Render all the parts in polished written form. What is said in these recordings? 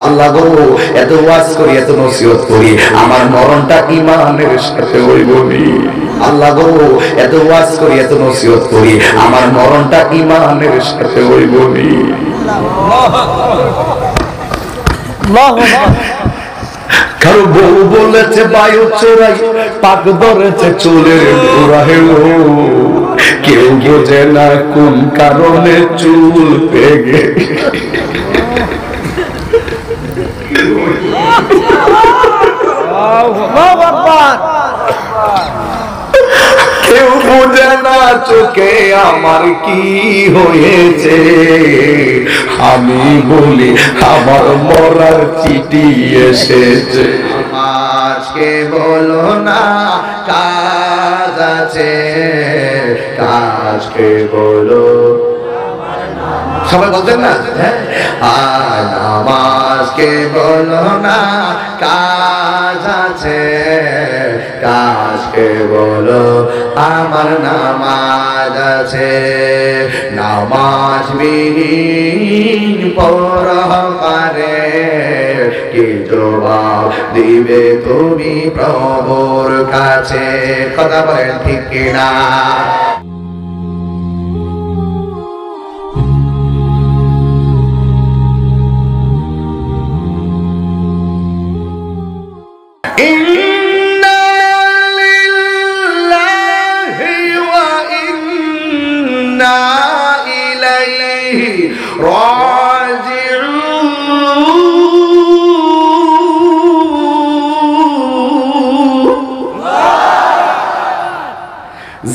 আল্লাহ গো, এত ওয়াজ করি, এত নসিহত করি, আমার মরণটা ঈমানের সাথে হইবনি। আল্লাহ গো, এত ওয়াজ করি, এত নসিহত করি, আমার মরণটা ঈমানের সাথে হইবনি। কারো বউ বলেছে বায়ু চোরাই, পাক ধরেছে চুলের গোড়ায়, কেউ বোঝে না কোন কারণে চুল পেগে। কেউ বোঝে না চোখে আমার কি হয়েছে, আমি বলি আমার মরার চিঠি এসেছে। আজকে বলো না কাজ আছে, কাজকে বলো, সবাই বলতেন না, নামাজকে বলো না কাজ আছে, কাজকে বলো আমার নামাজ আছে। নামাজ বিহীন পরকালে কি জবাব দিবে তুমি প্রভুর কাছে? কথা বলেন ঠিক কিনা?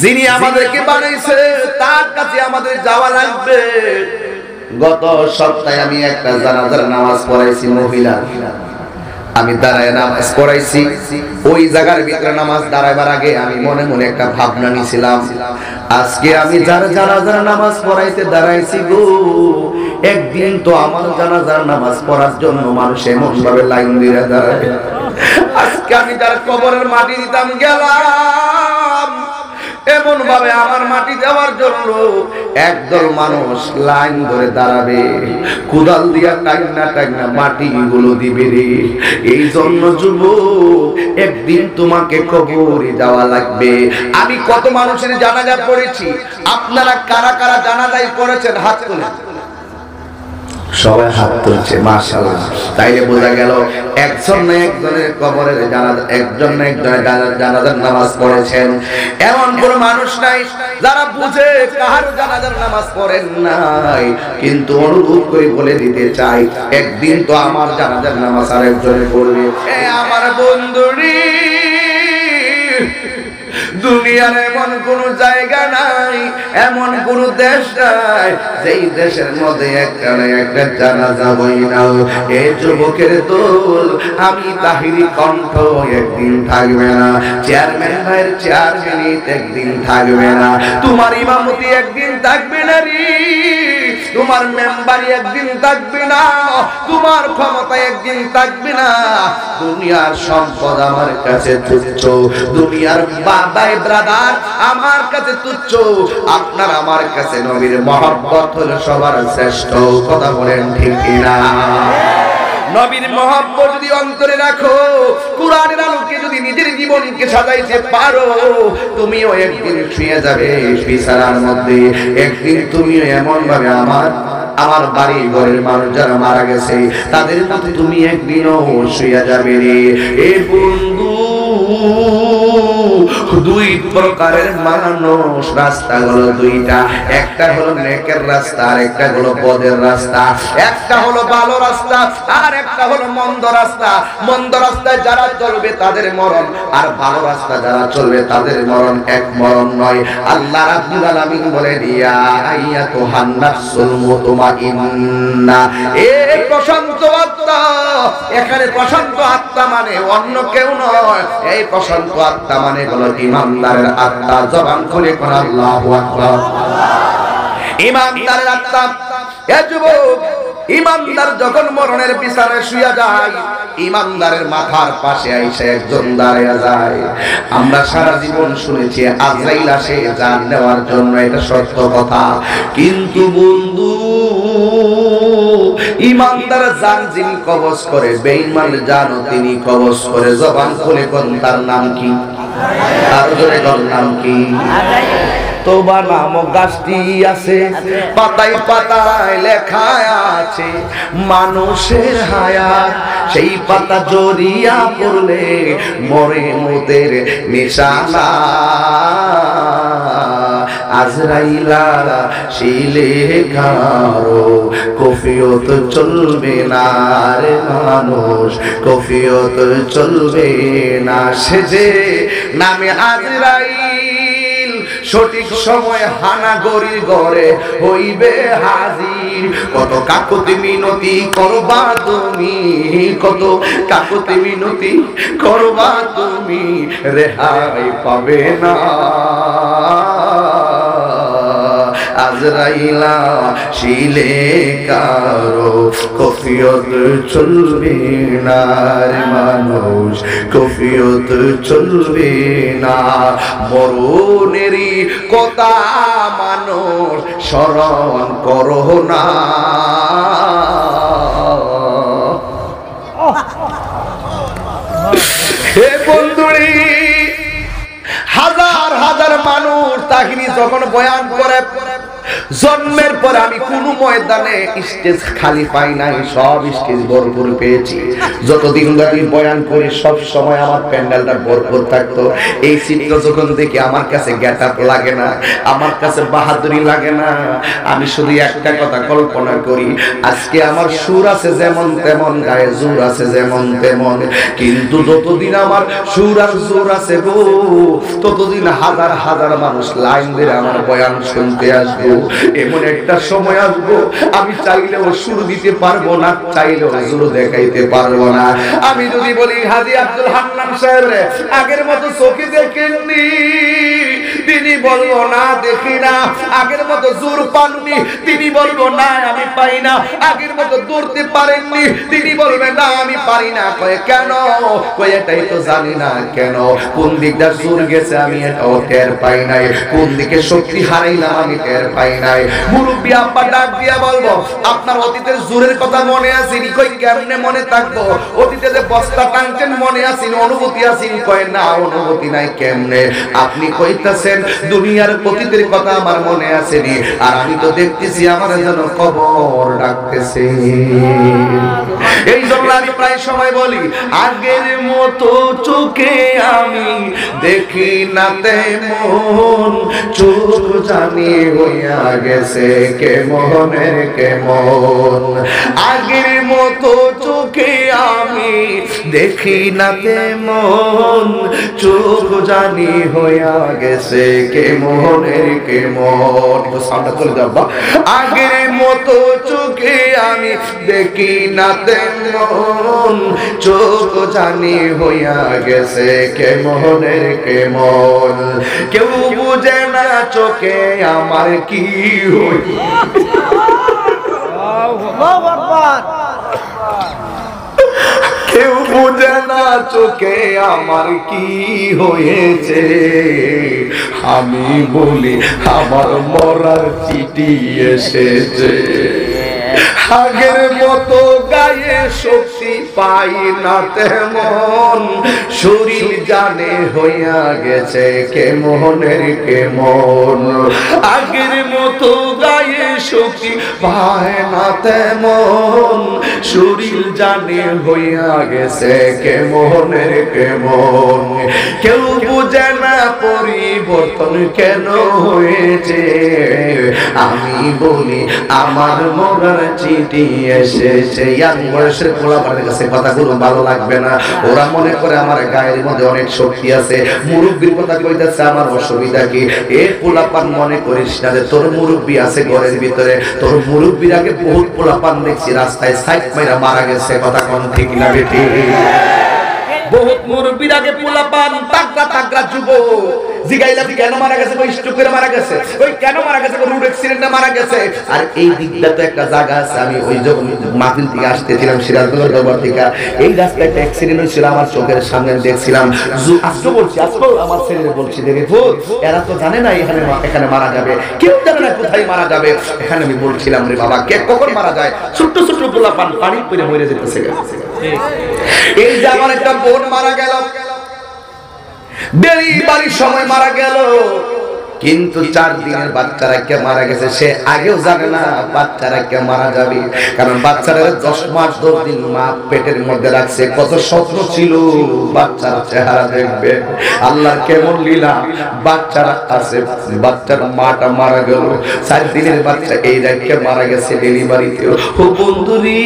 যিনি আমাদেরকে বানাইছে তার কাছে আমাদের যাওয়া লাগবে। গত সপ্তাহে আমি একটা জানাজার নামাজ পড়াইছি, মহিলা, আমি দাঁড়ায় নামাজ পড়াইছি। ওই জায়গার ভিতরে নামাজ দাঁড়াইবার আগে আমি মনে মনে একটা ভাবনা নিছিলাম, আজকে আমি যার জানাজার নামাজ পড়াইতে দাঁড়াইছি গো, একদিন তো আমার জানাজার নামাজ পড়ার জন্য মানুষ এমন ভাবে লাইন দিয়ে দাঁড়াবে। আজকে আমি যার কবরের মাটি দিতাম গেলাম, এমন ভাবে আমার মাটি দেওয়ার জন্য একদল মানুষ লাইন ধরে দাঁড়াবে, কুদাল দিয়া টাইনা টাইনা মাটি গুলো দিবে রে। এই জন্য যুবক, একদিন তোমাকে কবরে যাওয়া লাগবে। আমি কত মানুষের জানাজা পড়েছি, আপনারা কারা কারা জানাজায় পড়েছেন হাত তুলে? সবাই হাত তুলছে, মাশাআল্লাহ। তাইলে বোঝা গেল একজন না একজনের কবরের জানাজা, একজন না একজনের জানাজার নামাজ পড়েছেন। এমন কোন মানুষ নাই যারা বুঝে কার জানাজার নামাজ পড়েন নাই। কিন্তু অনুভব করে বলে দিতে চাই, একদিন তো আমার জানাজার নামাজ আরেকজনে পড়বে। আমার বন্ধুরি, দুনিয়ার এমন কোন জায়গা নাই, এমন কোন দেশ নাই যেই দেশের মধ্যে একটা না একটা জানাজা হয় না। এই যুবকের দল, আমি তাহিরি কণ্ঠ একদিন থাকবে না, চেয়ারম্যান ভাইয়ের চেয়ারম্যানিত একদিন থাকবে না, তোমার ইমামতি একদিন থাকবে না রে, তোমার মেম্বারি একদিন থাকবে না, তোমার ক্ষমতা একদিন থাকবে না। দুনিয়ার সম্পদ আমার কাছে তুচ্ছ, দুনিয়ার বাবাই ব্রাদার আমার কাছে তুচ্ছ, আপনার আমার কাছে নবীর মহব্বত হলো সবার শ্রেষ্ঠ। কথা বলেন ঠিক কিনা? নবীর মহব্বত যদি অন্তরে রাখো, কুরআনের আলোকে যদি নিজের জীবনকে সাজাইতে পারো, তুমিও একদিন শুয়ে যাবে বিছানার মধ্যে। একদিন তুমিও এমন ভাবে আমার বাড়ি ঘরের মানুষ যারা মারা গেছে তাদের মধ্যে তুমি একদিনও শুয়ে যাবে রে। এ বন্ধু, দুই প্রকারের মানুষ, রাস্তা হলো দুইটা, একটা হলো নেকের রাস্তা আর একটা হলো বদের রাস্তা। একটা হলো ভালো রাস্তা আর একটা হলো মন্দ রাস্তা। মন্দ রাস্তায় যারা চলবে তাদের মরণ, আর ভালো রাস্তা যারা চলবে তাদের মরণ এক মরণ নয়। আল্লাহ রাব্বুল আলামিন বলে দিয়া আইয়াতুহান নাফসুল মুতমাইন্না, এই প্রশান্ত আত্মা, এখানে প্রশান্ত আত্মা মানে অন্য কেউ নয়, এই প্রশান্ত আত্মা মানে হলো ইমানদারের আত্মা। জবান খুলে কোন আল্লাহু আকবার। ইমানদারের আত্মা। এ যুবক, ইমানদার যখন মরণের বিছানায় শুয়ে যায়, ইমানদারের মাথার পাশে আইসা একজন দাঁড়িয়ে যায়। আমরা সারা জীবন শুনেছি আজরাইল আসে জান নেওয়ার জন্য, এটা সত্য কথা। কিন্তু বন্ধু, ইমানদার জান যিনি কবজ করে, বেঈমান জানও তিনি কবজ করে। জবান খুলে কোন তার নাম কি? আর জোরে কোন নাম কি? তওবা নামক গাছটি আছে, পাতায় পাতায় লেখা আছে মানুষের হায়াত। সেই পাতা জড়িয়া পড়লে মরে মোদের নিশানা। আজরাইলা শিলে কারো কফিয়ত চলবে না রে মানুষ, কফিয়ত চলবে না। সে যে নামে আজরাইল সঠিক সময় হানাগরির ঘরে হইবে হাজির। কত কাকুতি মিনতি করবা তুমি, কত কাকুতি মিনতি করবা তুমি, রেহাই পাবে না। আজরাইলা শিলে কারো কফিয়ত চলবে না রে মানুষ, কফিয়ত চলবে না। মরণেরই কথা মানুষ স্মরণ করো না। হে বন্ধুরি, হাজার হাজার মানুষ তাহিনী যখন বয়ান করে, জন্মের পর আমি কোন ময়দানে স্টেজ খালি পাই নাই, সব স্টেজ ভরপুর পেয়েছি। যতদিন ধরে বয়ান করি সব সময় আমার প্যান্ডেলটা ভরপুর থাকতো। এই চিত্র যখন দেখি আমার কাছে গেটআপ লাগে না, আমার কাছে বাহাদুরি লাগে না। আমি শুধু একটা কথা কল্পনা করি, আজকে আমার সুর আছে যেমন তেমন, গায়ে জোর আছে যেমন তেমন, কিন্তু যতদিন আমার সুর আর জোর আছে গো, ততদিন হাজার হাজার মানুষ লাইন ধরে আমার বয়ান শুনতে আসবো। এমন একটা সময় আসবো আমি চাইলেও সুর দিতে পারবো না, চাইলেও জোর দেখাইতে পারবো না। আমি যদি বলি হাজী আব্দুল হান্নান সাহেব আগের মতো চোখে দেখেননি, তিনি বলবো না দেখি না। আগের মতো জোর পাননি, তিনি বলবো না আমি পাই না। আগের মতো দৌড়তে পারেননি, তিনি বলবেন না আমি পারি না। কয়ে কেন? কয়ে এটাই তো জানি না কেন, কোন দিকটা জোর গেছে আমি এটাও টের পাই নাই, কোন দিকে শক্তি হারাইলাম আমি টের পাই নাই। মুরব্বি আব্বা ডাক দিয়া বলবো আপনার অতীতের জোরের কথা মনে আছে? কই কেমনে মনে থাকবো? অতীতে যে বস্তা টানছেন মনে আছে, অনুভূতি আছে? কয় না অনুভূতি নাই। কেমনে? আপনি কইতাছেন দুনিয়ার অতীতের কথা আমার মনে আছে নি, আর আমি তো দেখতেছি আমার যেন কবর ডাকতেছে। এই জন্য আমি প্রায় সময় বলি আগের মতো চোখে আমি দেখি না তেমন, চোখ জানি হইয়া গেছে কেমনের কেমন। আগের মতো চোখে আমি দেখি না তেমন, চোখ জানি হইয়া গেছে কেমনের কেমন। সামনে চলে যাবা। আগের মতো চোখে আমি দেখি না তেমন, চোখ জানি হইয়া গেছে কেমনের কেমন। কেউ বুঝে না চোখে আমার কি কেউ বুঝে না চোখে আমার কি হয়েছে। আমি বলি আমার মরার চিঠি এসেছে। আগের মতো গায়ে শক্তি পাই না তেমন, শরীর জানে হইয়া গেছে কেমনের কেমন। আগের মতো গায়ে শক্তি পায় না তেমন, শরীর জানে হইয়া গেছে কেমনের কেমন। কেউ বুঝে না পরিবর্তন কেন হয়েছে। আমি বলি আমার মরার চিঠি এসেছে। ইয়াং বয়সের পোলাপানের কাছে কথাগুলো ভালো লাগবে না, ওরা মনে করে আমার গায়ের মধ্যে অনেক শক্তি আছে। মুরব্বির কথা কইতাছে আমার অসুবিধা কি? এ পোলাপান মনে করিস না যে তোর মুরব্বি আছে ঘরের ভিতরে, তোর মুরব্বির আগে বহুত পোলাপান দেখছি রাস্তায় সাইড মাইরা মারা গেছে। কথা কোন ঠিক না বেটি? বহুত মুরব্বির আগে পোলাপান তাগড়া তাগড়া যুবক জিগাইলাম কেন মারা গেছে, ওই স্ট্রোকে মারা গেছে, ওই কেন মারা গেছে, রোড অ্যাক্সিডেন্টে মারা গেছে। আর এই দিকটা তো একটা জায়গা আছে, আমি ওই যখন মাহফিল থেকে আসতেছিলাম সিরাজগঞ্জের দরবার থেকে, এই রাস্তায় একটা অ্যাক্সিডেন্ট হয়েছিল, আমার চোখের সামনে দেখছিলাম। আজকে বলছি, আজকেও আমার ছেলে বলছি, দেখে এরা তো জানে না এখানে মারা যাবে, কেউ জানে না কোথায় মারা যাবে। এখানে আমি বলছিলাম রে বাবা, কে কখন মারা যায়, ছোট্ট ছোট্ট পোলা পানি পরে মরে যেতেছে। এই যে আমার একটা বোন মারা গেল, ডেলিভারির সময় মারা গেল, কিন্তু 4 দিনের বাচ্চারা কে মারা গেছে সে আগেও জানে না বাচ্চারা কে মারা যাবে। কারণ বাচ্চারা 10 মাস 10 দিন মা পেটের মধ্যে রাখছে, কত স্বপ্ন ছিল বাচ্চার চেহারা দেখবে। আল্লাহর কেমন লীলা, বাচ্চারা আছে, বাচ্চার মাটা মারা গেল, 4 দিনের বাচ্চা এই রাতে মারা গেছে ডেলিভারিতে। ও বন্ধুরি,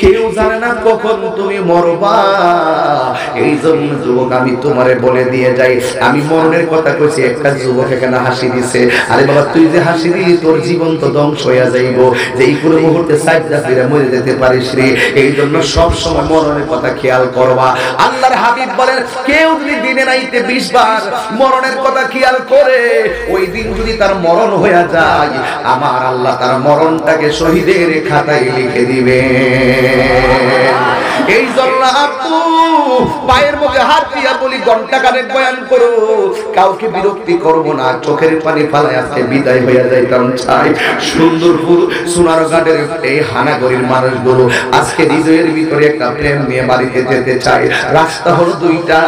কেউ জানে না কখন তুমি মরবা। এই জন্য যুবক আমি তোমারে বলে দিয়ে যাই, আমি মরণের কথা কইছি, একটা যুবক এখানে হাসি দিছে, আরে বাবা তুই যে হাসি দিলি তোর জীবন তো ধ্বংস হয়ে যাইব, যে এই পুরো মুহূর্তে সাইডা ফিরে মরে যেতে পারিস রে। এই জন্য সব সময় মরণের কথা খেয়াল করবা। আল্লাহর হাবিব বলেন, কেউ যদি দিনে নাইতে 20 বার মরণের কথা খেয়াল করে, ওই দিন যদি তার মরণ হয়ে যায়, আমার আল্লাহ তার মরণটাকে শহীদের খাতায় লিখে দিবে। এই জন্য আপু পায়ের মধ্যে হাত দিয়া বলি, ঘন্টা কানেক বয়ান করো, কাউকে বিরক্তি করব না, চোখের পানি ফালায় আজকে বিদায় হয়ে যাইতাম চাই। সুন্দরপুর সোনারঘাটের এই হানাগড়ির মানুষগুলো আজকে হৃদয়ের ভিতরে একটা প্রেম নিয়ে বাড়িতে যেতে চাই। রাস্তা হলো দুইটা,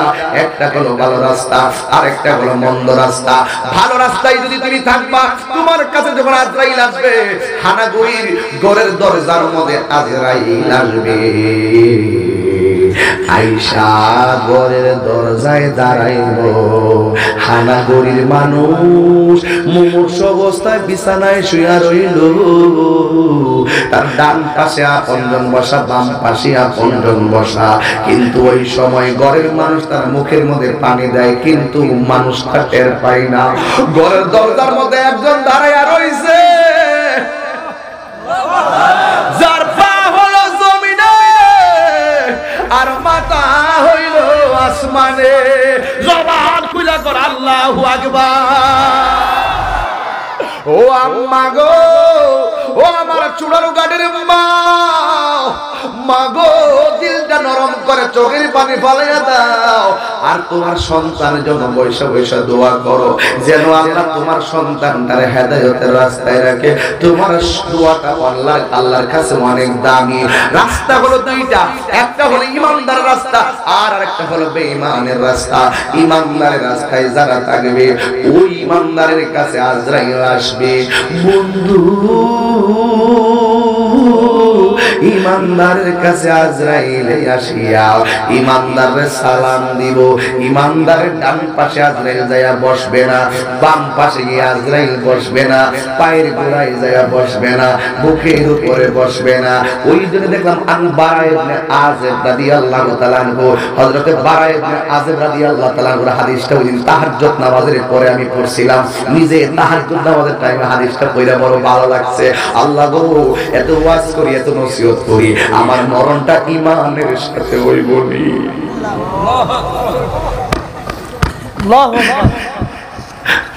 একটা হলো ভালো রাস্তা, আর একটা হলো মন্দ রাস্তা। ভালো রাস্তায় যদি তুমি থাকবা, তোমার কাছে যখন আজরাইল আসবে, হানাগড়ির ঘরের দরজার মধ্যে আজরাইল আসবে, আইসা ঘরের দরজায় দাঁড়াইব। হানাগড়ির মানুষ মুমূর্ষ অবস্থায় বিছানায় শুয়া রইল, তার ডান পাশে আপনজন বসা, বাম পাশে আপনজন বসা, কিন্তু ওই সময় ঘরের মানুষ তার মুখের মধ্যে পানি দেয়, কিন্তু মানুষটা টের পায় না। ঘরের দরজার মধ্যে একজন দাঁড়াইয়া রইছে, যার পা হলো জমিনে আর মাথা হইল আসমানে। জবান খুলে কর আল্লাহু আকবার। ও আম্মা গো, ও আমার চুড়ারু গাড়ির মা, মা গো দিলটা নরম করে চোখের পানি ফালাইয়া দাও। আর তোমার সন্তানের জন্য বৈশা বৈশা দোয়া করো, যেন আল্লাহ তোমার সন্তানটারে হেদায়েতের রাস্তায় রাখে। তোমার দোয়াটা আল্লাহর কাছে অনেক দামি। রাস্তা হলো দুইটা, একটা হলো ইমানদারের রাস্তা, আর আরেকটা হলো বেঈমানের রাস্তা। ইমানদারের রাস্তায় যারা থাকবে, ওই ইমানদারের কাছে আজরাইল আসবে। বন্ধু, ইমানদারের কাছে আজরাইল আসিয়া ইমানদারের সালাম দিব। ইমানদারের ডান পাশে আজরাইল যায়া বসবে না, বাম পাশে গিয়ে আজরাইল বসবে না, পায়ের গোড়ায় যায়া বসবে না, বুকের উপরে বসবে না। ওই জন্য দেখলাম বারা ইবনে আযিব রাদিয়াল্লাহু তাআলা আনহু, হযরতে বারা ইবনে আযিব রাদিয়াল্লাহু তাআলা আনহুর হাদিসটা ওই দিন তাহাজ্জুদ নামাজের পরে আমি পড়ছিলাম, নিজে তাহাজ্জুদ নামাজের টাইমে হাদিসটা পড়া বড় ভালো লাগছে। আল্লাহ গো, এত ওয়াজ করি, এত নসিহত করি, আমার মরণটা ঈমানের সাথে হইব নি।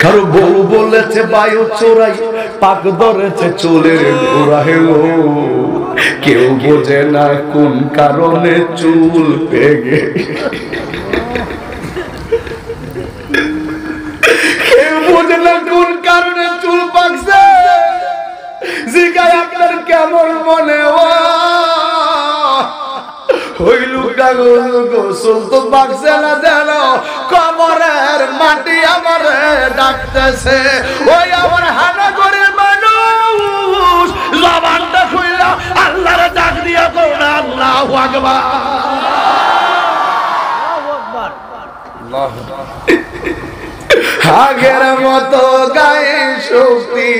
কারো বউ বলেছে বায়ু চোরাই, পাক ধরেছে চুলের গোড়া হেলো, কেউ বোঝে না কোন কারণে চুল পেগে, কেউ বোঝে না কোন কারণে চুল পাকছে। জিগায় আপনার কেমন মনে ওই লোকটা গোসল তো পাকছে না, যেন কবরের মাটি আমার ডাকতেছে। ওই আমার হানাগড়ের মানুষ জবানটা খুইলা আল্লাহর ডাক দিয়া কোন আল্লাহু আকবার, আল্লাহু আকবার। আগের মতো গায়ে শক্তি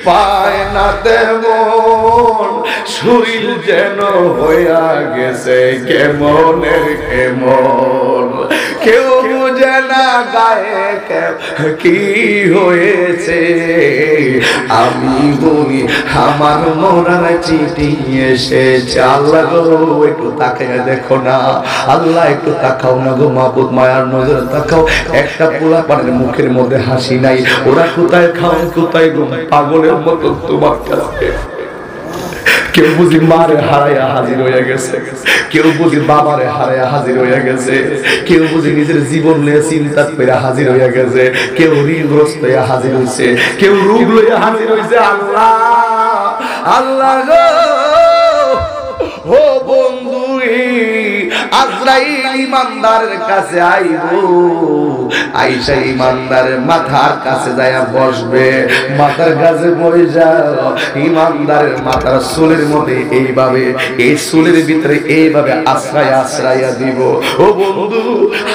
পায় না তেমন, শরীর যেন হইয়া গেছে কেমনের কেমন, কেউ বুঝে বুঝে না গায়ে কি হয়েছে, আমি বলি আমার মরার চিঠি এসেছে। আল্লাহ গো একটু তাকিয়ে দেখো না, আল্লাহ একটু তাকাও না গো মাবুদ, মায়ার নজরে তাকাও। একটা পোলা পানের মুখের মধ্যে হাসি নাই, ওরা কোথায় খাও কোথায় ঘুম, পাগলের মতো তোমার কাছে। কেউ বুঝি মারে হারাইয়া হাজির হয়ে গেছে, কেউ বুঝি বাবারে হারাইয়া হাজির হয়ে গেছে, কেউ বুঝি নিজের জীবন নিয়ে চিন্তা করে হাজির হয়ে গেছে, কেউ ঋণগ্রস্ত হয়ে হাজির হয়েছে, কেউ রোগ লইয়া হাজির হয়েছে। আল্লাহ আল্লাহ গো ও বন্ধু, আজরাইল ইমানদারের কাছে আইবো, আইসা ইমানদারের মাথার কাছে যায়া বসবে, মাথার কাছে বইসা ইমানদারের মাথার চুলের মধ্যে এইভাবে, এই চুলের ভিতরে এইভাবে আশ্রয় আশ্রয়া দিব। ও বন্ধু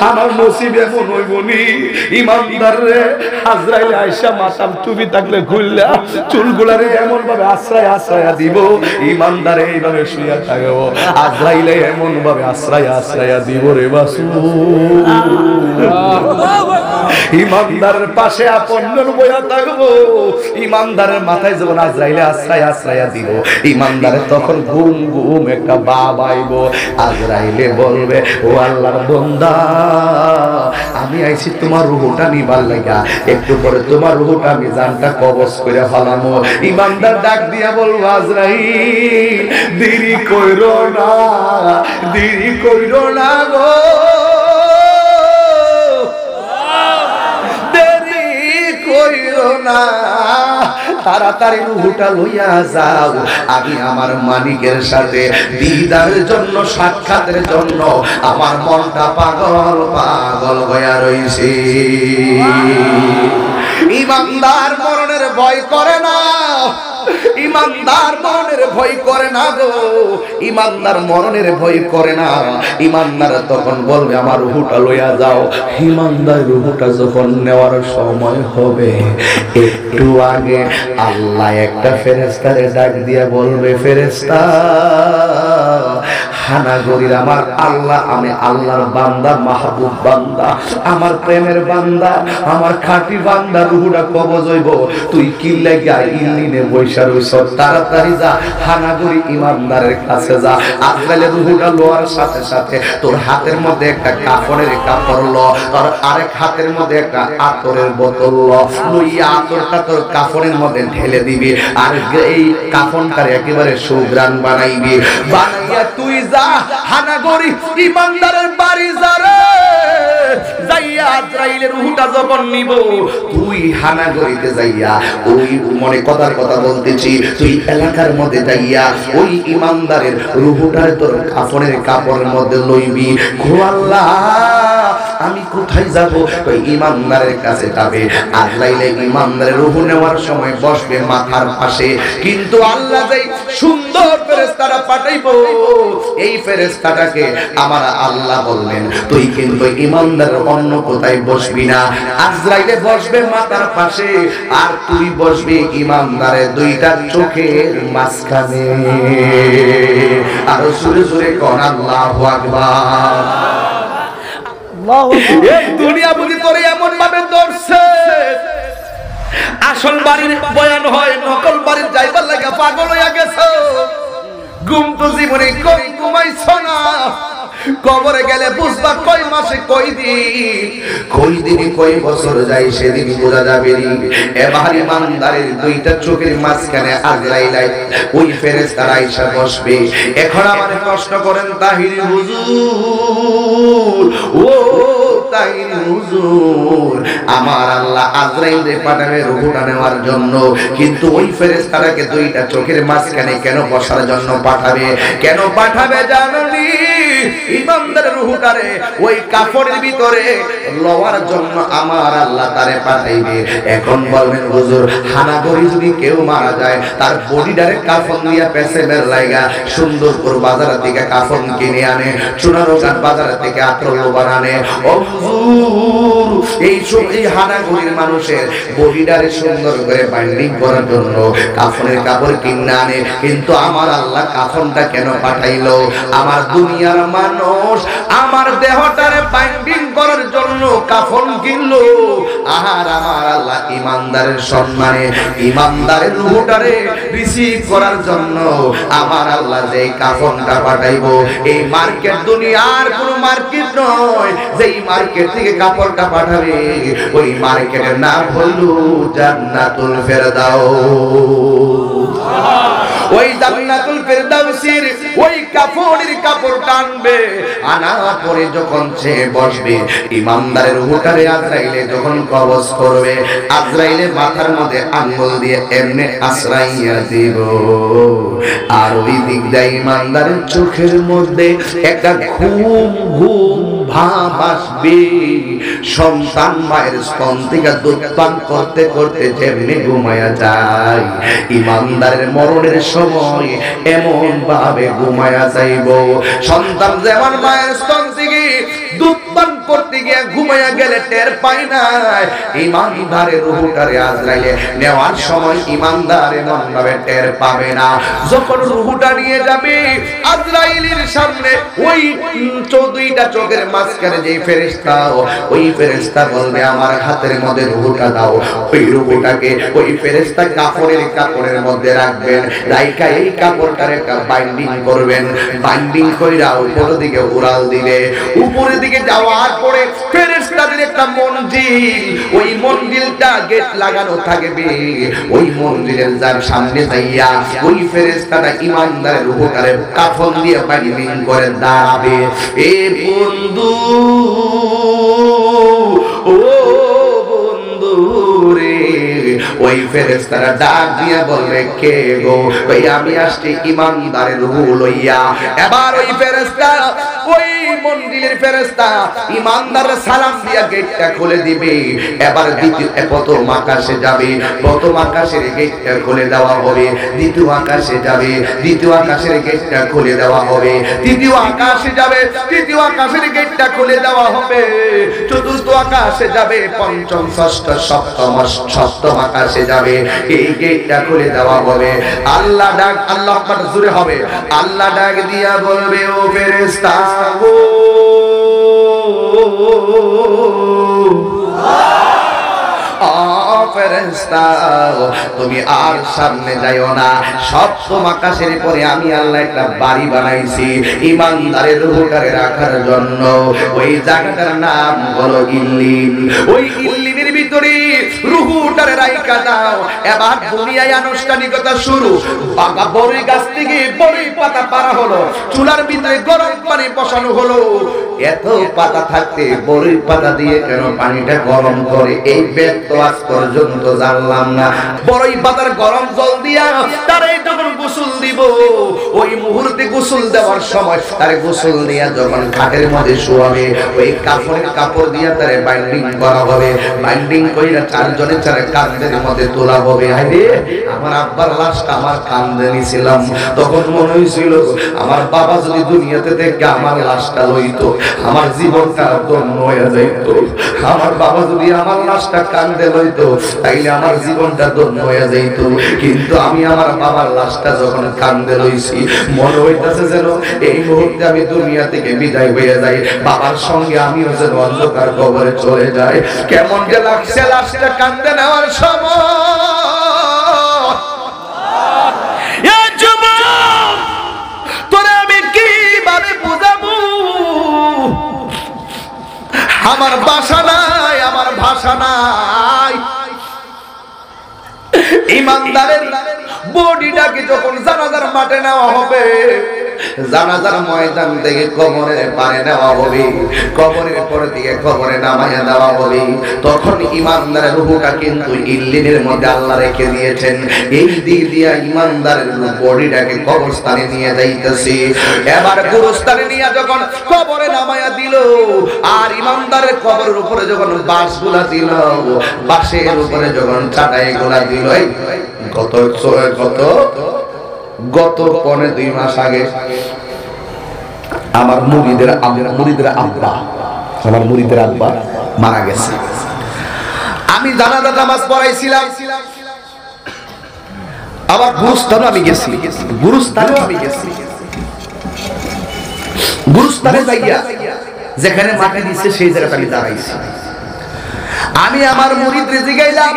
আমার নসিব এমন হইবনি, ইমানদারে আজরাইল আইসা মাথার টুপি থাকলে খুললা চুলগুলারে এমন ভাবে আশ্রয় আশ্রয়া দিব, ইমানদারে এইভাবে শুয়ে থাকবো, আজরাইলে এমন ভাবে আশ্রয় আশ্রয়া দিব রে বাসু। ইমানদারের পাশে আপনজন বইয়া থাকবো, ইমানদারের মাথায় যখন আজরাইলে আশ্রয় আশ্রয়া দিব, ইমানদারের তখন ঘুম ঘুম একটা ভাব আইব। আজরাইলে বলবে ও আল্লাহর বান্দা, আমি আইছি তোমার রূহটা নিবার লাগা, একটু পরে তোমার রূহটা আমি জানটা কবজ করে ফেলামো। ইমানদার ডাক দিয়া বলবো আজরাইল দেরি কইরো না, দেরি কইরো না গো, দেরি কইরো না, তাড়াতাড়ি রূহটা লইয়া যাও, আমি আমার মালিকের সাথে দিদারের জন্য, সাক্ষাতের জন্য আমার মনটা পাগল পাগল হইয়া রইছে। ইমানদার মরণের ভয় করে না, ইমানদার মরণের ভয় করে না গো, ইমানদার মরণের ভয় করে না। ইমানদার তখন বলবে আমার রূহটা লইয়া যাও। ইমানদার রূহটা যখন নেওয়ার সময় হবে, একটু আগে আল্লাহ একটা ফেরেশতারে ডাক দিয়া বলবে, ফেরেশতা হানাগরির আমার আল্লাহ, আমি আল্লাহর বান্দা, মাহবুব বান্দা, আমার প্রেমের বান্দা, আমার খাঁটি বান্দা, রূহটা কবজ হইব, তুই কি লাগা ইল্লিনে বৈশা রইছ, তাড়াতাড়ি যা হানাগরি ইমানদারের কাছে যা। আজরাইল রূহটা লওয়ার সাথে সাথে তোর হাতের মধ্যে একটা কাফনের কাপড় ল, তোর আরেক হাতের মধ্যে একটা আতরের বোতল ল, লইয়া আতরটা তোর কাফনের মধ্যে ঢেলে দিবি, আর এই কাফনটার একেবারে সুঘ্রাণ বানাইবি, বানাইয়া তুই যা হানাগরি ইমানদারের বাড়ি যা রে, যাইয়া আজরাইলের রূহটা যখন নিব, তুই হানাগরিতে যাইয়া ওই মনে কথার কথা বলতেছি, তুই এলাকার মধ্যে যাইয়া ওই ইমানদারের রূহটার তোর কাফনের কাপড়ের মধ্যে লইবি। গো আল্লাহ আমি কোথায় যাব? ওই ইমানদারের কাছে যাবে। আজরাইল ইমানদারের রূহ নেওয়ার সময় বসবে মাথার পাশে, কিন্তু আল্লাহ যেই সুন্দর ফেরেশতারা পাঠাইবো, এই ফেরেশতাটাকে আমার আল্লাহ বললেন তুই কিন্তু ইমানদারের অন্য কোথায় বসবি না, আজরাইলে বসবে মাথার পাশে, আর তুই বসবি ইমানদারের দুইটা চোখের মাঝখানে। আর সুরে সুরে কোন আল্লাহু আকবার। এই দুনিয়া বুঝি তোরে এমন ভাবে ধরছে, আসল বাড়ির বয়ান হয়, নকল বাড়ির যাইবার লাগা পাগল হইয়া গেছো। ঘুম তো জীবনে কই ঘুমাইছ না, কবরে গেলে বুঝবা কয় মাসে কয় দিন কয় বছর যায় সেদিন বোঝা যাবে। এবার ইমানদারের দুইটা চোখের মাঝখানে আজরাইল ওই ফেরেশতারা আইসা বসবে। এখন আমারে প্রশ্ন করেন তাহির হুজুর, ও তাহির হুজুর, আমার আল্লাহ আজরাইলকে পাঠাবে রূহটা নেওয়ার জন্য, কিন্তু ওই ফেরেশতাটাকে দুইটা চোখের মাঝখানে কেন বসার জন্য পাঠাবে? কেন পাঠাবে জানেননি? ইমানদারের রূহটারে ওই কাফনের ভিতরে লওয়ার জন্য আমার আল্লাহ তারে পাঠাইবে। এখন বলবেন হুজুর, হানাগরি যদি কেউ মারা যায়, তার বডিটারে কাফন দিয়া পেছেবের লাগা সুন্দরপুর বাজার থেকে কাফন কিনে আনে, চুনারোঘাট বাজার থেকে আতর লোবান আনে। ও হুজুর, এই হানাগরির মানুষের বডিটারে সুন্দর করে বাইন্ডিং করার জন্য কাফনের কাপড় কিনে আনে, কিন্তু আমার আল্লাহ কাফনটা কেন পাঠাইলো? আমার দুনিয়ার মানুষ মানুষ আমার দেহটারে বাইন্ডিং করার জন্য কাফন কিনলো, আর আমার আল্লাহ ইমানদারের সম্মানে ইমানদারের রূহটারে রিসিভ করার জন্য আমার আল্লাহ যে কাফনটা পাঠাইবো, এই মার্কেট দুনিয়ার কোনো মার্কেট নয়, যেই মার্কেট থেকে কাপড়টা পাঠাবে ওই মার্কেটের নাম হলো জান্নাতুল ফেরদাউস। ওই জান্নাতুল ফেরদাউসের ওই কাফনের কাপড় টানবে, আনার পরে যখন সে বসবে ইমানদারের রূহটারে আজরাইলে যখন কবজ করবে, আজরাইলে মাথার মধ্যে আঙ্গুল দিয়ে এমনি আশ্রাইয়া দিব, আর ওই দিক দিয়ে ইমানদারের চোখের মধ্যে একটা ঘুম ঘুম ভাব আসবে। সন্তান মায়ের স্তন থেকে দুধ পান করতে করতে যেমনি ঘুমায়া যায়, ইমানদারের মরণের সময় এমন ভাবে ঘুমায়া যাইব। সন্তান যেমন মায়ের স্তন থেকে দুধ পান করতে গিয়ে ঘুমায়া গেলে টের পায় না, ইমানদারের রূহটারে আজরাইলে নেওয়ার সময় ইমানদার এমন ভাবে টের পাবে না। যখন রূহটা নিয়ে যাবে আজরাইলের সামনে, ওই 14টা চোখের মাঝখানে যে ফেরেশতা, ওই ফেরেশতা বলবে আমার হাতের মধ্যে রূহটা দাও। ওই রূহটাকে ওই ফেরেশতা কাপড়ের মধ্যে রাখবেন, রাইখা এই কাপড়টারে বাইন্ডিং করবেন, বাইন্ডিং কইরা উপরের দিকে উড়াল দিলে, উপরের দিকে যাওয়ার পরে ফেরেশতাদের একটা মঞ্জিল, ওই মঞ্জিলটা গেট লাগানো থাকবে, ওই মঞ্জিলের যার সামনে যাইয়া ওই ফেরেশতাটা ইমানদারের রূহটারে কাফন দিয়ে বাইন্ডিং করে দাঁড়াবে। এ বন্ধু, ও বন্ধু রে, ওই ফেরেশতারা ডাক দিয়া বলবে কে গো? ওই আমি আসছি ইমানদারের রূহ লইয়া। এবার ওই ফেরেশতা, ওই মন্দিরের ফেরেশতা ইমানদারের সালাম দিয়া গেটটা খুলে দিবে। এবার দ্বিতীয় প্রথম আকাশে যাবে, প্রথম আকাশের গেটটা খুলে দেওয়া হবে, দ্বিতীয় আকাশে যাবে, দ্বিতীয় আকাশের গেটটা খুলে দেওয়া হবে, তৃতীয় আকাশে যাবে, তৃতীয় আকাশের গেটটা খুলে দেওয়া হবে, চতুর্থ আকাশে যাবে, পঞ্চম ষষ্ঠ সপ্তম আকাশে যাবে, এই গেটটা খুলে দেওয়া হবে। আল্লাহ ডাক, আল্লাহ আকবার জোরে হবে, আল্লাহ ডাক দিয়া বলবে ও ফেরেশতা গো, ফেরেশতা তুমি আর সামনে যাইও না, সপ্তম আকাশের পরে আমি আল্লাহ একটা বাড়ি বানাইছি ইমানদারের রূহটারে রাখার জন্য। ওই জায়গাটার নাম হলো ইল্লিন। ওই ইল্লিনের ভিতরে রূহটারে রাইখা দাও। এবার দুনিয়ায় আনুষ্ঠানিকতা শুরু। বড়ই গাছ থেকে বড়ই পাতা পাড়া হলো, চুলার ভিতরে গরম পানি বসানো হলো। এত পাতা থাকতে বড়ই পাতা দিয়ে কেন পানিটা গরম করে, এই বেদ তো আজ পর্যন্ত জানলাম না। বড়ই পাতার গরম জল দিয়া তারে যখন গোসল দিব, ওই মুহূর্তে গোসল দেওয়ার সময় তারে গোসল দিয়া যখন খাটের মধ্যে শোয়াবে, ওই কাপড় দিয়া তারে বাইন্ডিং করা হবে, বাইন্ডিং কইরা চারজনের চারে কাঁধের মধ্যে তোলা হবে। আরে আমার আব্বার লাশটা আমার কাঁধে নিছিলাম, তখন মনে হয়েছিল আমার বাবা যদি দুনিয়াতে থেকে আমার লাশটা লইতো, আমার জীবনটা ধন্য হয়ে যাইত। আমার বাবা যদি আমার লাশটা কাঁধে লইতো, তাইলে আমার জীবনটা ধন্য হয়ে যাইত। কিন্তু আমি আমার বাবার লাশটা যখন কাঁধে লইছি, মনে হইতাছে যেন এই মুহূর্তে আমি দুনিয়া থেকে বিদায় হয়ে যাই, বাবার সঙ্গে আমিও যেন অন্ধকার কবরে চলে যাই। কেমন যে লাগছে লাশটা কাঁধে নেওয়ার সময়। তোরে আমি কিভাবে বুঝাবো? আমার ভাষা নাই, আমার ভাষা নাই। ইমানদারের বডিটাকে যখন জানাজার মাঠে নেওয়া হবে, জানাজার ময়দান থেকে কবরের পারে নেওয়া হবে, কবরের পরে দিয়ে কবরে নামাইয়া দেওয়া হবে, তখন ইমানদারের রূহটা কিন্তু ইল্লিনের মধ্যে আল্লাহ রেখে দিয়েছেন। এই দিক দিয়া ইমানদারের বডিটাকে কবরস্থানে নিয়ে যাইতেছি। এবার কবরস্থানে নিয়ে যখন কবরে নামাইয়া দিল, আর ইমানদারের কবরের উপরে যখন বাঁশগুলা দিল, বাঁশের উপরে যখন চাটাইগুলা দিল, গত 2 মাস আগে আমার মুরিদের আব্বা মারা গেছে। আমি জানাজা নামাজ পড়াইছিলাম, আবার গুরুস্থানে আমি গেছি। গুরুস্থানে যাইয়া যেখানে মাটি দিচ্ছে সেই জায়গাটা আমি দাঁড়াইছি। আমি আমার মুরিদরে জিগাইলাম,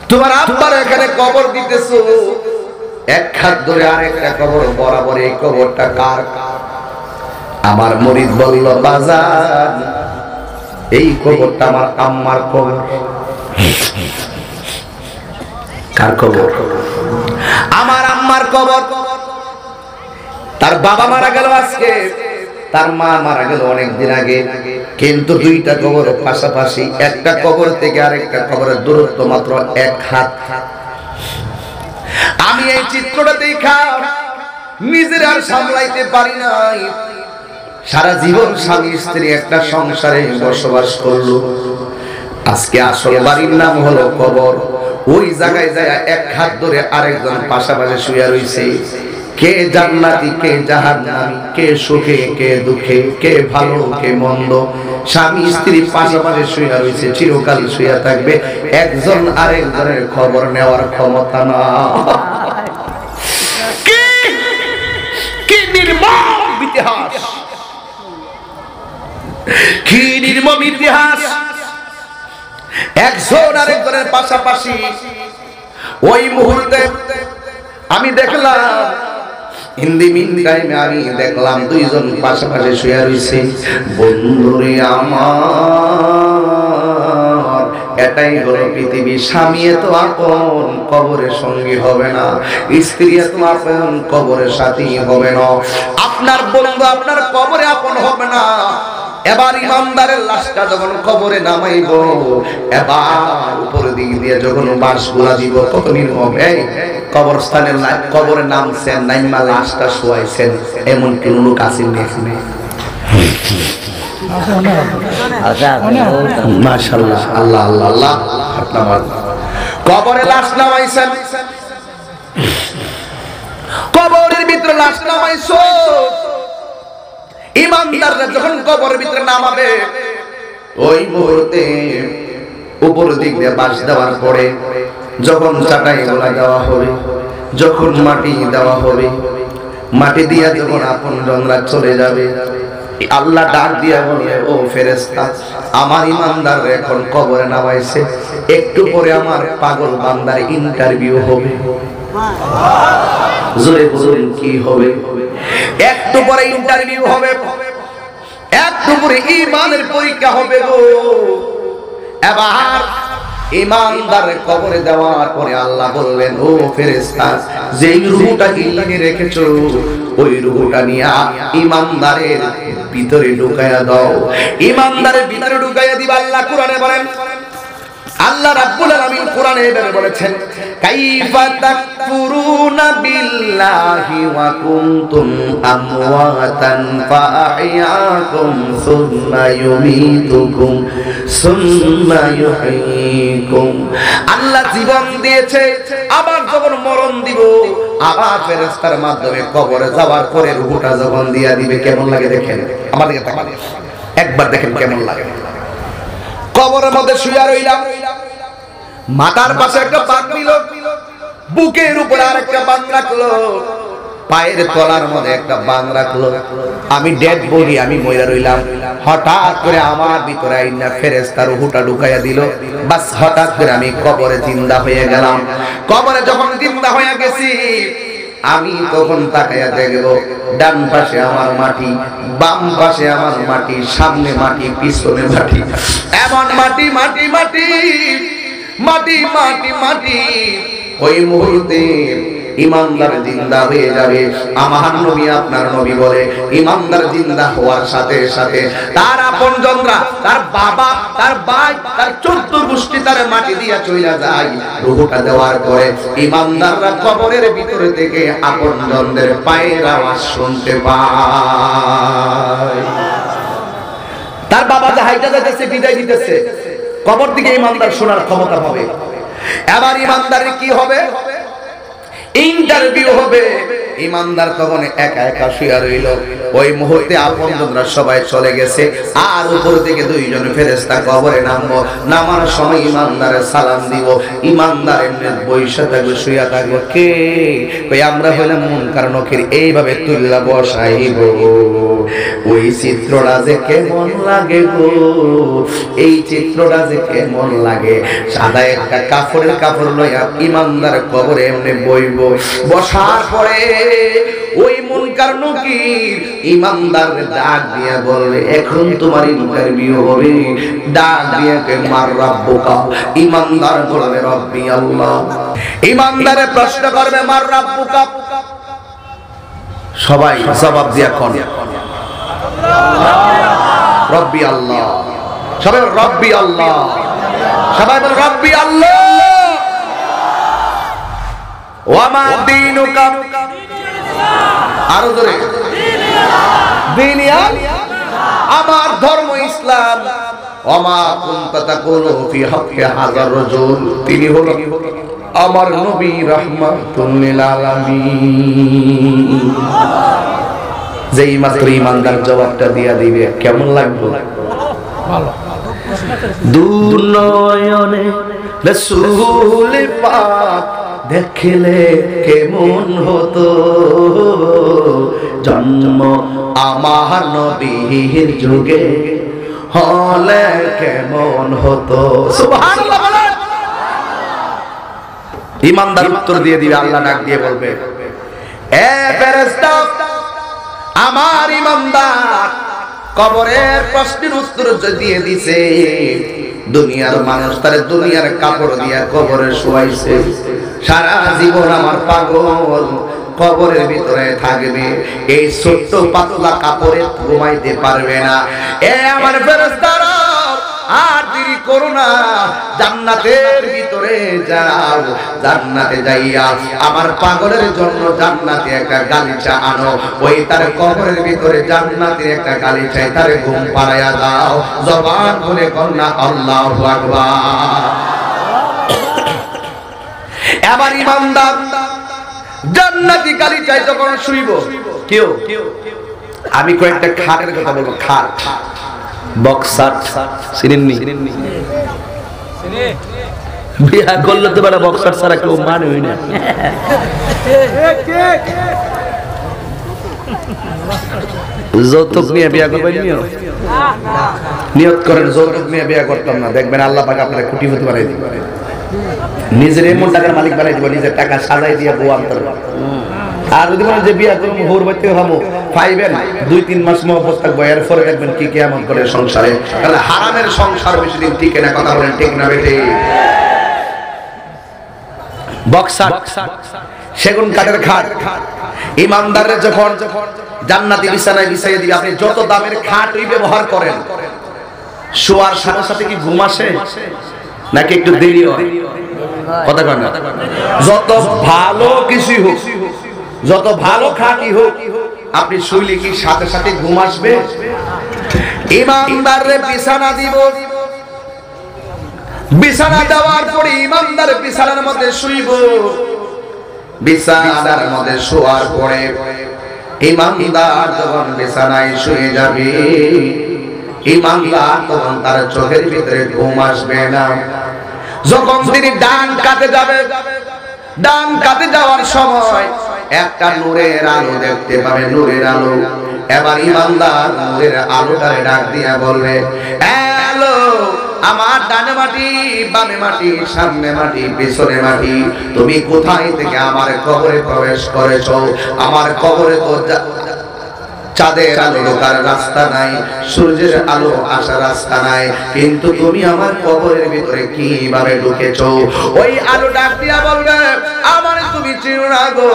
তোমার আব্বার এখানে কবর দিতেছো, এক হাত ধরে আরেকটা কবর বরাবর, এই কবরটা কার? আমার মুরিদ বলল, বাজার এই কবরটা আমার আম্মার কবর। কার কবর? আমার আম্মার কবর। তার বাবা মারা গেল আজকে, তার মা মারা গেল অনেকদিন আগে, কিন্তু দুইটা কবর পাশাপাশি, একটা কবর থেকে আরেকটা কবরের দূরত্ব মাত্র 1 হাত। আমি এই চিত্রটা দেখা নিজের আর সামলাইতে পারি নাই। সারা জীবন স্বামী স্ত্রী একটা সংসারে বসবাস করলো, আজকে আসল বাড়ির নাম হলো কবর। ওই জায়গায় যায় 1 হাত ধরে আরেকজন পাশাপাশি শুয়ে রইছে। কে জান্নাতি, কে জাহান্নামী, কে সুখে, কে দুঃখে, কে ভালো, কে মন্দ, স্বামী স্ত্রী পাশাপাশি শুয়ে রইছে, চিরকাল শুয়ে থাকবে। একজন আরেকজনের খবর নেওয়ার ক্ষমতা না। কি নির্মম ইতিহাস, কি নির্মম ইতিহাস। একজন আরেকজনের পাশাপাশি। ওই মুহূর্তে আমি দেখলাম, হিন্দি মিন টাইমে আমি দেখলাম দুইজন পাশাপাশি শুয়ে রইছে। বন্ধুরে আমার, এটাই হলো পৃথিবী। স্বামী এত আপন কবরের সঙ্গী হবে না, স্ত্রী এত আপন কবরের সাথী হবে না, আপনার বন্ধু আপনার কবরে আপন হবে না। এবার ইমানদারের লাশটা যখন কবরে নামাইব, এবার উপরের দিক দিয়ে যখন বাঁশগুলা দিব, কত নির্মম। এই কবরস্থানের কবরে নামছেন, নাইমা লাশটা শোয়াইছেন, এমন কোন লোক আছেন এখানে? মাশাআল্লাহ, আল্লাহ আল্লাহ আল্লাহ। কবরে লাশ নামাইছেন, কবরের ভিতরে লাশ নামাইছো। ইমানদাররা যখন কবরের ভিতরে নামাবে, ওই মুহূর্তে উপর দিক দিয়ে বাঁশ দেওয়ার পরে যখন চাটাই গোলা দেওয়া হবে, যখন মাটি দেওয়া হবে, মাটি দিয়া যখন আপন জনরা চলে যাবে, আল্লাহ ডাক দিয়া বলে, ও ফেরেশতা, আমার ইমানদার এখন কবরে নামাইছে, একটু পরে আমার পাগল বান্দার ইন্টারভিউ হবে। জোরে বলুন কি হবে? একটু পরে ইন্টারভিউ হবে, একটু পরে ঈমানের পরীক্ষা হবে গো। এবার ইমানদারের কবরে দেওয়ার পরে আল্লাহ বলবেন, ও ফেরেশতা, যেই রূহটা গিলে রেখেছো, ওই রূহটা নিয়ে ইমানদারের ভিতরে ঢুকায়া দাও। ইমানদারের ভিতরে ঢুকায়া দিবা। আল্লাহ কোরআনে বলেন, আল্লাহ রাব্বুল আলামিন কোরআনে এভাবে বলেছেন, কাইফা তাকফুরুনা বিল্লাহি ওয়া কুনতুম আমওয়াতান ফাআহইয়াকুম সুম্মা ইউমীতুকুম সুম্মা ইউহয়ীকুম। আল্লাহ জীবন দিয়েছে, আবার যখন মরণ দিব, আবার ফেরেশতার মাধ্যমে কবরে যাওয়ার পরে রূহটা যখন দিয়া দিবে, কেমন লাগে দেখেন। আমার দিকে তাকান, একবার দেখেন কেমন লাগে। কবরের মধ্যে শুয়ে রইলাম, মাথার পাশে একটা বাঁক দিল, বুকের উপরে আরেকটা বাঁক রাখলো, পায়ের তলার মধ্যে একটা বাঁক রাখলো। আমি ডেড বডি, আমি মইরা রইলাম। হঠাৎ করে আমার ভিতরে আইনা ফেরেশতা রূহটা ঢুকাইয়া দিল। বাস হঠাৎ করে আমি কবরে জিন্দা হয়ে গেলাম। কবরে যখন জিন্দা হয়ে গেছি, আমি তখন তাকাইয়া দেখব, ডান পাশে আমার মাটি, বাম পাশে আমার মাটি, সামনে মাটি, পিছনে মাটি, এমন মাটি মাটি মাটি মাটি মাটি মাটি। ওই মুহূর্তে ইমানদার জিন্দা হয়ে যাবে। আমার নবী, আপনার নবী বলে, ইমানদার জিন্দা হওয়ার সাথে সাথে তার আপনজনরা, তার বাবা, তার ভাই, তার 14 গোষ্ঠী তার মাটি দিয়া চলে যায়। রূহটা দেওয়ার পরে ইমানদাররা কবরের ভিতরে থেকে আপনজনদের পায়ের আওয়াজ শুনতে পায়। তার বাবা যে হাইটা যাইতেছে, বিদায় দিতেছে, কবর থেকে ইমানদার শোনার ক্ষমতা পাবে। এবার ইমানদারের কি হবে? ইন্টারভিউ হবে। ইমানদার তখন একা একা শুয়ে রইল। ওই মুহূর্তে আপনজনরা সবাই চলে গেছে, আর উপর থেকে দুইজন ফেরেশতা কবরে নামবো। নামার সময় ইমানদারের সালাম দিব। ইমানদার এমনি বইসা থাকবে, শুয়ে থাকবে। কে কই আমরা হইলাম মুনকার নকির, এইভাবে তুল্লা বসাইব। ওই চিত্রটা যে কেমন লাগে গো, এই চিত্রটা যে কেমন লাগে। সাদা একটা কাপড় লইয়া ইমানদার কবরে এমনি বইব। বসার পরে ওই মুনকার নকির ইমানদার ডাক দিয়া বলবে, এখন তোমার ইন্টারভিউ হবে। ডাক দিয়া কে মার রাব্বুকা, ইমানদার বলবে রব্বি আল্লাহ। ইমানদারে প্রশ্ন করবে মার রাব্বুকা, সবাই জবাব দিয়া কোন রব্বি আল্লাহ। সবাই রব্বি আল্লাহ, সবাই বল রব্বি আল্লাহ। ওয়ামা দীনুকা, আরো জোরে দীনিয়াল, আমার ধর্ম ইসলাম। ওয়ামা কুনতা তাকুলু ফি হাক্কি হাযার রাজুল, তিনি হলো আমার নবী রাহমাতুল লিল আলামিন। যেই মাত্র ইমানদার জবাবটা দিয়া দিবে, কেমন লাগবে? ভালো। দুনয়নে রাসূল পাক দেখলে কেমন হতো, জন্ম আমার নবীর যুগে হলে কেমন হতো। সুবহানাল্লাহ বলেন। ইমানদার উত্তর দিয়ে দিবে, আল্লাহ ডাক দিয়ে বলবে, এ ফেরেশতা, আমার ইমানদার কবরের প্রশ্নের উত্তর দিয়ে দিছে। দুনিয়ার মানুষ তারে দুনিয়ার কাপড় দিয়া কবরে শুয়াইছে। সারা জীবন আমার পাগল কবরের ভিতরে থাকবে, এই ছোট্ট পাতলা কাপড়ে ঘুমাইতে পারবে না। এ আমার ফেরেশতারা, আর দেরি করো না, জান্নাতের ভিতরে যাও। জান্নাতে যাইয়া আমার পাগলের জন্য জান্নাতে একটা গালিচা আনো। ওই তার কবরের ভিতরে জান্নাতে একটা গালিচায় তারে ঘুম পাড়াইয়া দাও। জবান খুলে কন্যা আল্লাহু আকবার। এবার ইমানদার জান্নাতি গালিচায় যখন শুইব, কেউ আমি কয়েকটা খাটের কথা বলবো। খাট বক্সার চিনেননি? বিয়া করলে তো বেলা বক্সার ছাড়া কেউ মানই না। যৌতুক নিয়ে বিয়া করবেন? নিয়ত করেন যৌতুক নিয়ে বিয়া করতাম না, দেখবেন আল্লাহ পাক আপনারা কোটিপতি বানাই দিবে। নিজের এমন টাকার মালিক বানাই দিব, নিজের টাকা সাজাই দিয়ে বউ আনতে পারবে। আর যদি বলেন যে বিয়া করবো হোর বাড়িতে হামো পাইবেন, 2-3 মাস মহব্বত থাকবো, এরপরে দেখবেন কি কিয়ামত করে সংসারে। তাহলে হারামের সংসার বেশি দিন টিকে না। কথা বলেন ঠিক না বেটে? বক্সার সেগুন কাঠের খাট ইমানদারের যখন জান্নাতি বিছানায় বিছাইয়ে দিবে, আপনি যত দামের খাটই ব্যবহার করেন, শোয়ার সাথে সাথে কি ঘুম আসে নাকি একটু দেরি হয়? কথা কয় না? যত ভালো কিছুই হোক, যত ভালো খাটই হোক, আপনি শুইলে কি সাথে সাথে ঘুম আসবে? ইমানদারে বিছানা দিব, বিছানা দেওয়ার পরে ইমানদার বিছানার মধ্যে শুইব। বিছানার মধ্যে শোয়ার পরে ইমানদার যখন বিছানায় শুয়ে যাবে, ইমানদার তখন তার চোখের ভিতরে ঘুম আসবে না। যখন তিনি ডান কাতে যাবে, ডান কাতে যাওয়ার সময় একটা নূরের আলো দেখতে পাবে, নূরের আলো। এবার ইমানদার নূরের আলোটারে ডাক দিয়া বলবে, হ্যালো, আমার ডানে মাটি, বামে মাটি, সামনে মাটি, পেছনে মাটি, তুমি কোথায় থেকে আমার কবরে প্রবেশ করেছো? আমার কবরে তো চাঁদের আলো ঢোকার রাস্তা নাই, সূর্যের আলো আসার রাস্তা নাই, কিন্তু তুমি আমার কবরের ভিতরে কিভাবে ঢুকেছো? ওই আলো ডাক দিয়া বলবে, আমার তুমি চিনো না গো,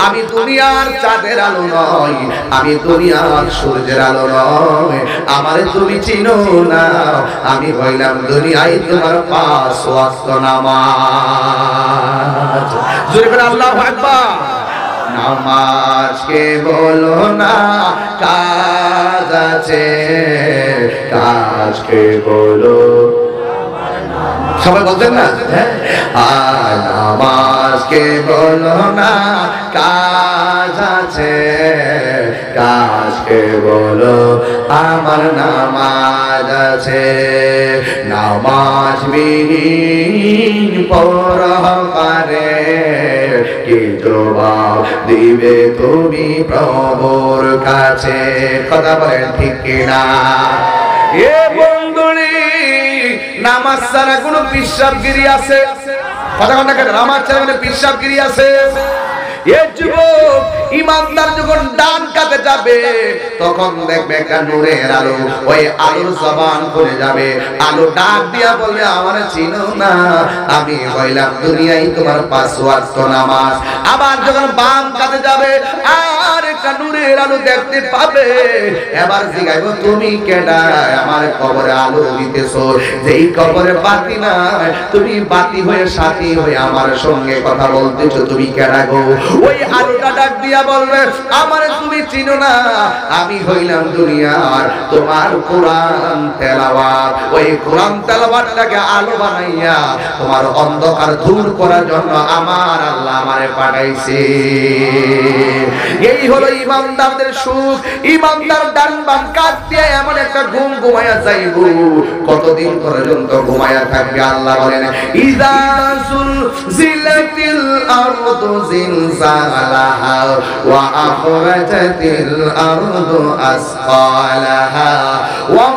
আমি দুনিয়ার চাঁদের আলো নয়, আমি দুনিয়ার সূর্যের আলো নয়, আমারে তুমি চিনো না, আমি হইলাম দুনিয়ায় তোমার 5 ওয়াক্ত নামাজ। জোরে বলে আল্লাহু আকবার। নামাজকে বলো না কাজ আছে, কাজকে বলো। সবাই বলতেন না? আর নামাজকে বলো না কাজ নামাজ আছে, কাজকে বলো আমার নামাজ আছে। নামাজ বিহীন পরকালে কি জবাব দিবে তুমি প্রভুর কাছে? কথা বলেন ঠিক কিনা? এ বন্ধুরি, নামাজ ছাড়া কোনো পিশাবগিরি আছে? কথা কথা কেন? নামাজ ছাড়া কোনো পিশাবগিরি আছে? এ যুবক ইমানদার যখন ডান কাতে যাবে তখন দেখবে একটা নূরের আলো, ওই আলোর জবান খুলে যাবে। আলো ডাক দিয়া বলবে আমার চিনো না, আমি হইলাম দুনিয়ায় তোমার 5 ওয়াক্ত নামাজ। আবার যখন বাম কাতে যাবে আর একটা নূরের আলো দেখতে পাবে, এবার জিগাইব তুমি কেডা? আমার কবরে আলো দিতেছো, যেই কবরে বাতি নাই তুমি বাতি হয়ে সাথী হয়ে আমার সঙ্গে কথা বলতেছো, তুমি কেডা গো? ওই আলোটা ডাক দিয়া বলবে আমারে তুমি চিনো না, আমি হইলাম দুনিয়ার তোমার কোরআন তেলাওয়াত। ওই কোরআন তেলাওয়াতটাকে আলো বানাইয়া তোমার অন্ধকার দূর করার জন্য আমার আল্লাহ আমারে পাঠাইছে। এই হলো ইমানদারদের সুখ। ইমানদার ডান বাম কাত দিয়ে এমন একটা ঘুম ঘুমায়া যাইব, কতদিন পর্যন্ত ঘুমায়া থাকবে? আল্লাহ বলেন ইযা যুলজিলাতিল আরদু জিলজালাহা ওয়া আখরাজাতিল আরদু আসকালাহা ওয়া